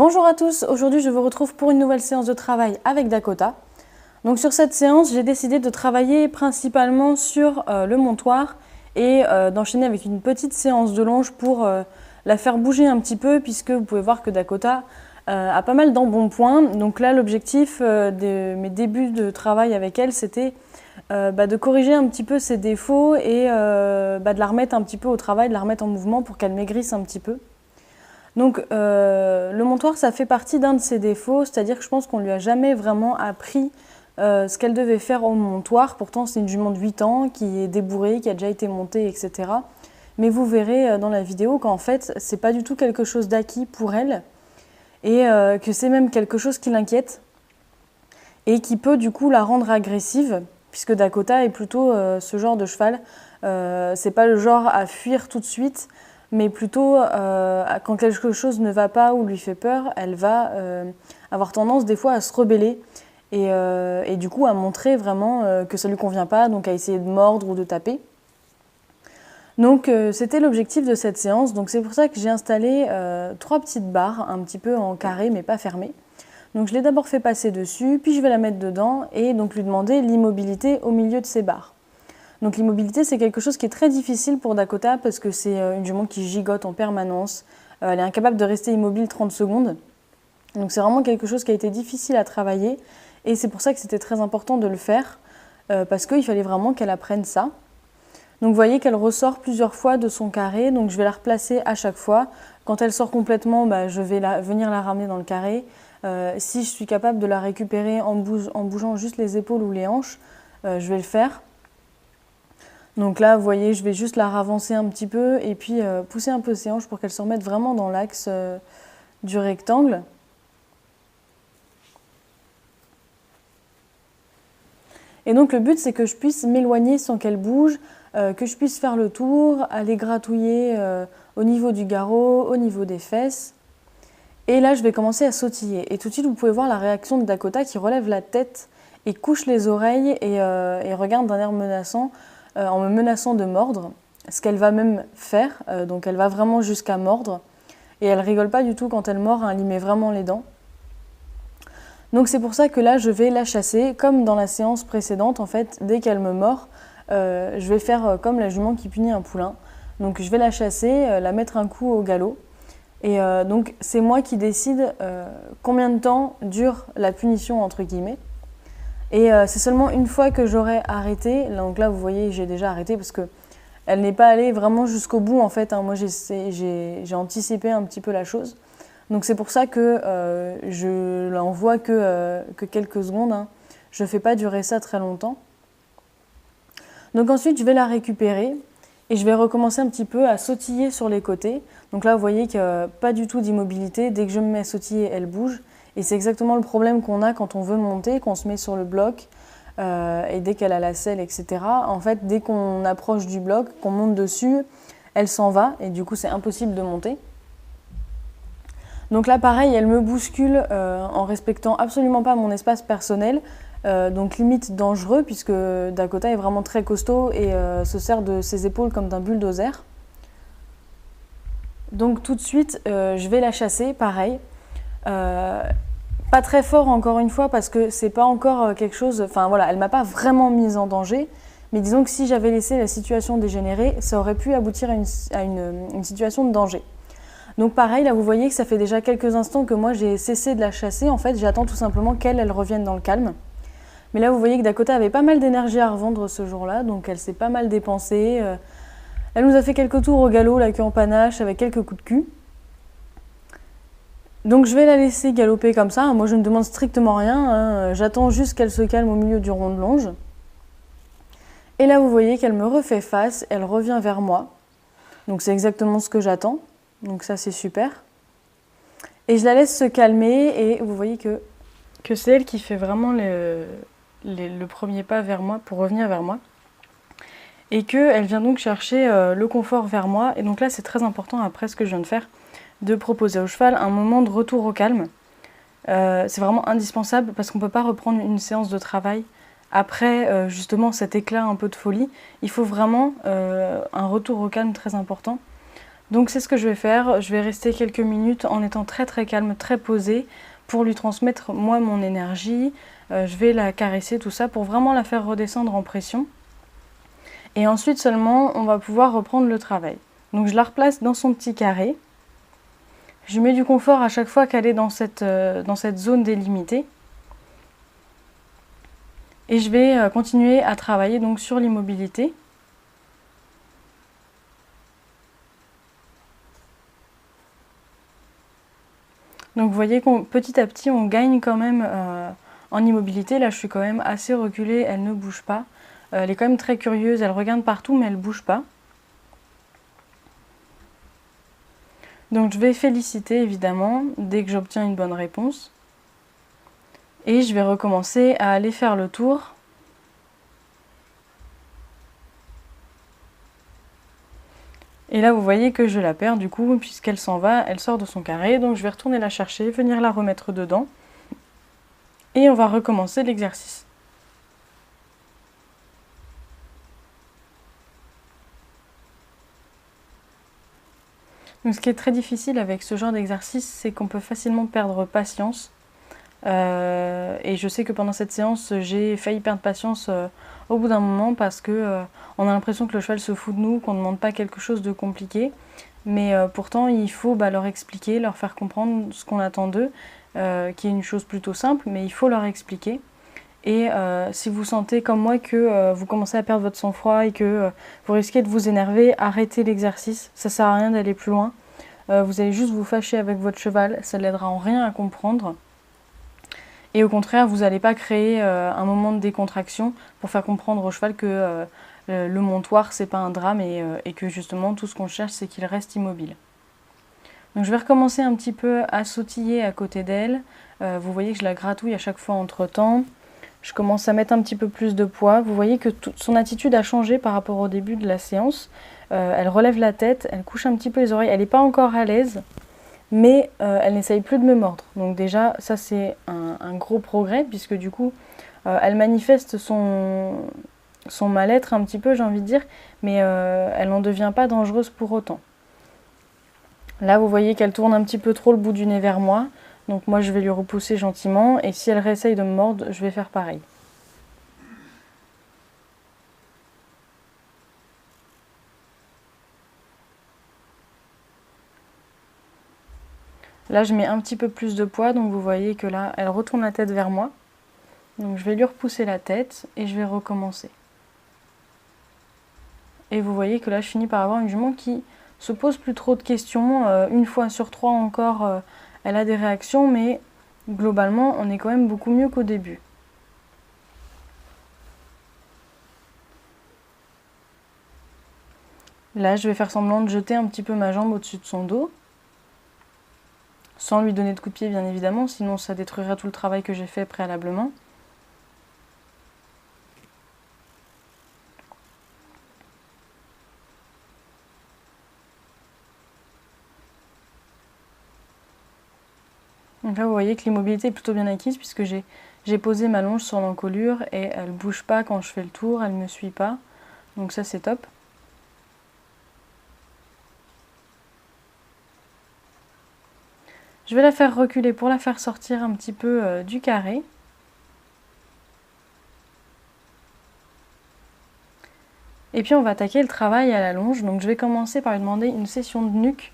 Bonjour à tous, aujourd'hui je vous retrouve pour une nouvelle séance de travail avec Dakota. Donc sur cette séance, j'ai décidé de travailler principalement sur le montoir et d'enchaîner avec une petite séance de longe pour la faire bouger un petit peu, puisque vous pouvez voir que Dakota a pas mal d'embonpoint. Donc là, l'objectif de mes débuts de travail avec elle, c'était de corriger un petit peu ses défauts et de la remettre un petit peu au travail, de la remettre en mouvement pour qu'elle maigrisse un petit peu. Donc le montoir, ça fait partie d'un de ses défauts, c'est-à-dire que je pense qu'on ne lui a jamais vraiment appris ce qu'elle devait faire au montoir. Pourtant, c'est une jument de 8 ans qui est débourrée, qui a déjà été montée, etc. Mais vous verrez dans la vidéo qu'en fait, c'est pas du tout quelque chose d'acquis pour elle et que c'est même quelque chose qui l'inquiète et qui peut du coup la rendre agressive, puisque Dakota est plutôt ce genre de cheval. C'est pas le genre à fuir tout de suite, mais plutôt quand quelque chose ne va pas ou lui fait peur, elle va avoir tendance des fois à se rebeller et du coup à montrer vraiment que ça ne lui convient pas, donc à essayer de mordre ou de taper. Donc c'était l'objectif de cette séance, donc c'est pour ça que j'ai installé 3 petites barres, un petit peu en carré mais pas fermées. Donc je l'ai d'abord fait passer dessus, puis je vais la mettre dedans et donc lui demander l'immobilité au milieu de ces barres. Donc l'immobilité, c'est quelque chose qui est très difficile pour Dakota parce que c'est une jument qui gigote en permanence. Elle est incapable de rester immobile 30 secondes. Donc c'est vraiment quelque chose qui a été difficile à travailler et c'est pour ça que c'était très important de le faire parce qu'il fallait vraiment qu'elle apprenne ça. Donc vous voyez qu'elle ressort plusieurs fois de son carré, donc je vais la replacer à chaque fois. Quand elle sort complètement, je vais venir la ramener dans le carré. Si je suis capable de la récupérer en bougeant juste les épaules ou les hanches, je vais le faire. Donc là, vous voyez, je vais juste la ravancer un petit peu et puis pousser un peu ses hanches pour qu'elle se remette vraiment dans l'axe du rectangle. Et donc le but, c'est que je puisse m'éloigner sans qu'elle bouge, que je puisse faire le tour, aller gratouiller au niveau du garrot, au niveau des fesses. Et là, je vais commencer à sautiller. Et tout de suite, vous pouvez voir la réaction de Dakota qui relève la tête et couche les oreilles et regarde d'un air menaçant. En me menaçant de mordre, ce qu'elle va même faire, donc elle va vraiment jusqu'à mordre, et elle rigole pas du tout quand elle mord, hein, elle y met vraiment les dents. Donc c'est pour ça que là je vais la chasser, comme dans la séance précédente en fait, dès qu'elle me mord, je vais faire comme la jument qui punit un poulain. Donc je vais la chasser, la mettre un coup au galop, et donc c'est moi qui décide combien de temps dure la punition entre guillemets. Et c'est seulement une fois que j'aurai arrêté, donc là vous voyez j'ai déjà arrêté parce que elle n'est pas allée vraiment jusqu'au bout en fait, hein. Moi j'ai anticipé un petit peu la chose. Donc c'est pour ça que je l'envoie que quelques secondes, hein. Je ne fais pas durer ça très longtemps. Donc ensuite je vais la récupérer et je vais recommencer un petit peu à sautiller sur les côtés. Donc là vous voyez qu'il n'y a pas du tout d'immobilité, dès que je me mets à sautiller elle bouge. Et c'est exactement le problème qu'on a quand on veut monter, qu'on se met sur le bloc et dès qu'elle a la selle, etc. En fait, dès qu'on approche du bloc, qu'on monte dessus, elle s'en va et du coup, c'est impossible de monter. Donc là, pareil, elle me bouscule en respectant absolument pas mon espace personnel, donc limite dangereux puisque Dakota est vraiment très costaud et se sert de ses épaules comme d'un bulldozer. Donc tout de suite, je vais la chasser, pareil. Pas très fort encore une fois parce que c'est pas encore quelque chose, enfin voilà, elle m'a pas vraiment mise en danger, mais disons que si j'avais laissé la situation dégénérer, ça aurait pu aboutir à une situation de danger. Donc pareil, là vous voyez que ça fait déjà quelques instants que moi j'ai cessé de la chasser, en fait j'attends tout simplement qu'elle revienne dans le calme. Mais là vous voyez que Dakota avait pas mal d'énergie à revendre ce jour-là, donc elle s'est pas mal dépensée. Elle nous a fait quelques tours au galop, la queue en panache, avec quelques coups de cul. Donc je vais la laisser galoper comme ça, moi je ne demande strictement rien, hein. J'attends juste qu'elle se calme au milieu du rond de longe. Et là vous voyez qu'elle me refait face, elle revient vers moi. Donc c'est exactement ce que j'attends, donc ça c'est super. Et je la laisse se calmer et vous voyez que c'est elle qui fait vraiment le premier pas vers moi pour revenir vers moi. Et qu'elle vient donc chercher le confort vers moi. Et donc là c'est très important après ce que je viens de faire, de proposer au cheval un moment de retour au calme. C'est vraiment indispensable parce qu'on ne peut pas reprendre une séance de travail après justement cet éclat un peu de folie. Il faut vraiment un retour au calme très important Donc c'est ce que je vais faire, je vais rester quelques minutes en étant très très calme, très posée, pour lui transmettre moi mon énergie. Je vais la caresser, tout ça, pour vraiment la faire redescendre en pression. Et ensuite seulement, on va pouvoir reprendre le travail. Donc je la replace dans son petit carré. Je lui mets du confort à chaque fois qu'elle est dans cette zone délimitée. Et je vais continuer à travailler donc sur l'immobilité. Donc vous voyez qu'on petit à petit on gagne quand même en immobilité. Là je suis quand même assez reculée, elle ne bouge pas. Elle est quand même très curieuse, elle regarde partout mais elle ne bouge pas. Donc je vais féliciter évidemment dès que j'obtiens une bonne réponse. Et je vais recommencer à aller faire le tour. Et là vous voyez que je la perds du coup, puisqu'elle s'en va, elle sort de son carré. Donc je vais retourner la chercher, venir la remettre dedans. Et on va recommencer l'exercice. Donc ce qui est très difficile avec ce genre d'exercice, c'est qu'on peut facilement perdre patience. Et je sais que pendant cette séance, j'ai failli perdre patience au bout d'un moment parce que on a l'impression que le cheval se fout de nous, qu'on ne demande pas quelque chose de compliqué. Mais pourtant, il faut leur expliquer, leur faire comprendre ce qu'on attend d'eux, qui est une chose plutôt simple, mais il faut leur expliquer. Et si vous sentez comme moi que vous commencez à perdre votre sang-froid et que vous risquez de vous énerver, arrêtez l'exercice, ça sert à rien d'aller plus loin. Vous allez juste vous fâcher avec votre cheval, ça ne l'aidera en rien à comprendre. Et au contraire, vous n'allez pas créer un moment de décontraction pour faire comprendre au cheval que le montoir, c'est pas un drame et que justement, tout ce qu'on cherche, c'est qu'il reste immobile. Donc je vais recommencer un petit peu à sautiller à côté d'elle. Vous voyez que je la gratouille à chaque fois entre temps. Je commence à mettre un petit peu plus de poids. Vous voyez que son attitude a changé par rapport au début de la séance. Elle relève la tête, elle couche un petit peu les oreilles. Elle n'est pas encore à l'aise, mais elle n'essaye plus de me mordre. Donc déjà, ça c'est un gros progrès, puisque du coup, elle manifeste son mal-être un petit peu, j'ai envie de dire, mais elle n'en devient pas dangereuse pour autant. Là, vous voyez qu'elle tourne un petit peu trop le bout du nez vers moi. Donc moi, je vais lui repousser gentiment. Et si elle réessaye de me mordre, je vais faire pareil. Là, je mets un petit peu plus de poids. Donc vous voyez que là, elle retourne la tête vers moi. Donc je vais lui repousser la tête et je vais recommencer. Et vous voyez que là, je finis par avoir une jument qui se pose plus trop de questions. Une fois sur trois encore, elle a des réactions, mais globalement, on est quand même beaucoup mieux qu'au début. Là, je vais faire semblant de jeter un petit peu ma jambe au-dessus de son dos, sans lui donner de coup de pied, bien évidemment, sinon ça détruirait tout le travail que j'ai fait préalablement. Donc là, vous voyez que l'immobilité est plutôt bien acquise, puisque j'ai posé ma longe sur l'encolure et elle ne bouge pas quand je fais le tour, elle ne me suit pas. Donc ça, c'est top. Je vais la faire reculer pour la faire sortir un petit peu du carré. Et puis on va attaquer le travail à la longe. Donc je vais commencer par lui demander une session de nuque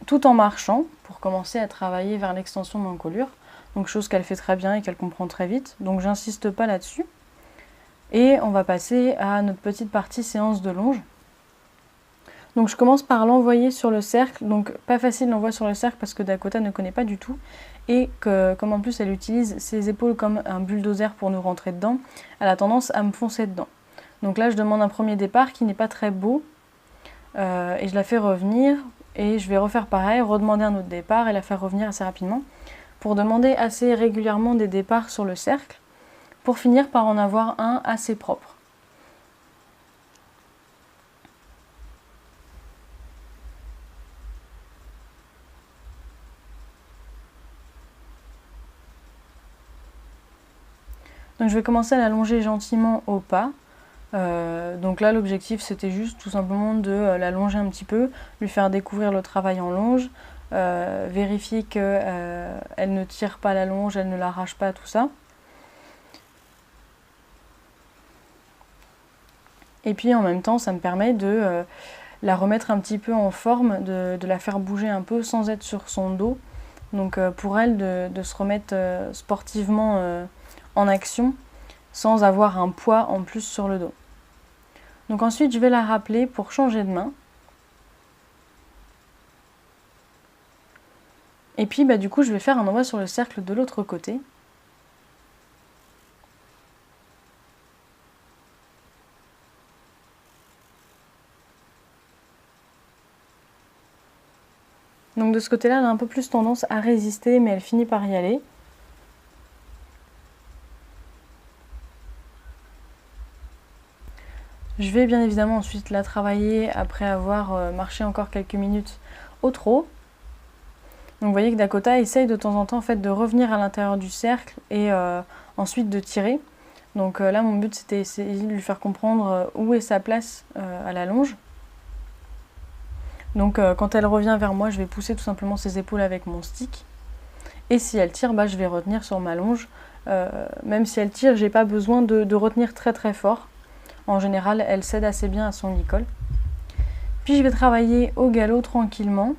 tout en marchant pour commencer à travailler vers l'extension de l'encolure. Donc chose qu'elle fait très bien et qu'elle comprend très vite. Donc j'insiste pas là-dessus. Et on va passer à notre petite partie séance de longe. Donc je commence par l'envoyer sur le cercle. Donc pas facile l'envoi sur le cercle parce que Dakota ne connaît pas du tout. Et que comme en plus elle utilise ses épaules comme un bulldozer pour nous rentrer dedans, elle a tendance à me foncer dedans. Donc là je demande un premier départ qui n'est pas très beau. Et je la fais revenir. Et je vais refaire pareil, redemander un autre départ et la faire revenir assez rapidement. Pour demander assez régulièrement des départs sur le cercle. Pour finir par en avoir un assez propre. Donc je vais commencer à l'allonger gentiment au pas. Donc là, l'objectif, c'était juste tout simplement de l'allonger un petit peu, lui faire découvrir le travail en longe, vérifier qu'elle ne tire pas la longe, elle ne l'arrache pas, tout ça. Et puis en même temps, ça me permet de la remettre un petit peu en forme, de la faire bouger un peu sans être sur son dos. Donc pour elle, de se remettre sportivement en action sans avoir un poids en plus sur le dos. Donc ensuite, je vais la rappeler pour changer de main. Et puis du coup, je vais faire un envoi sur le cercle de l'autre côté. Donc de ce côté-là, elle a un peu plus tendance à résister, mais elle finit par y aller. Je vais bien évidemment ensuite la travailler après avoir marché encore quelques minutes au trot. Donc vous voyez que Dakota essaye de temps en temps en fait, de revenir à l'intérieur du cercle et ensuite de tirer. Donc là mon but c'était essayer de lui faire comprendre où est sa place à la longe. Donc quand elle revient vers moi, je vais pousser tout simplement ses épaules avec mon stick. Et si elle tire, je vais retenir sur ma longe. Même si elle tire, j'ai pas besoin de retenir très très fort. En général, elle cède assez bien à son licol. Puis je vais travailler au galop tranquillement.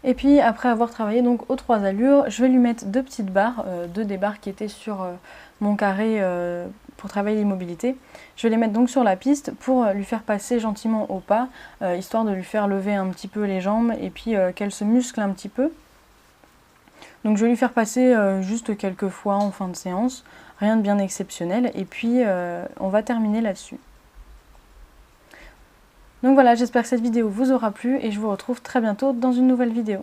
Et puis après avoir travaillé donc aux 3 allures, je vais lui mettre 2 petites barres, 2 des barres qui étaient sur mon carré pour travailler l'immobilité. Je vais les mettre donc sur la piste pour lui faire passer gentiment au pas, histoire de lui faire lever un petit peu les jambes et puis qu'elle se muscle un petit peu. Donc je vais lui faire passer juste quelques fois en fin de séance, rien de bien exceptionnel, et puis on va terminer là-dessus. Donc voilà, j'espère que cette vidéo vous aura plu et je vous retrouve très bientôt dans une nouvelle vidéo.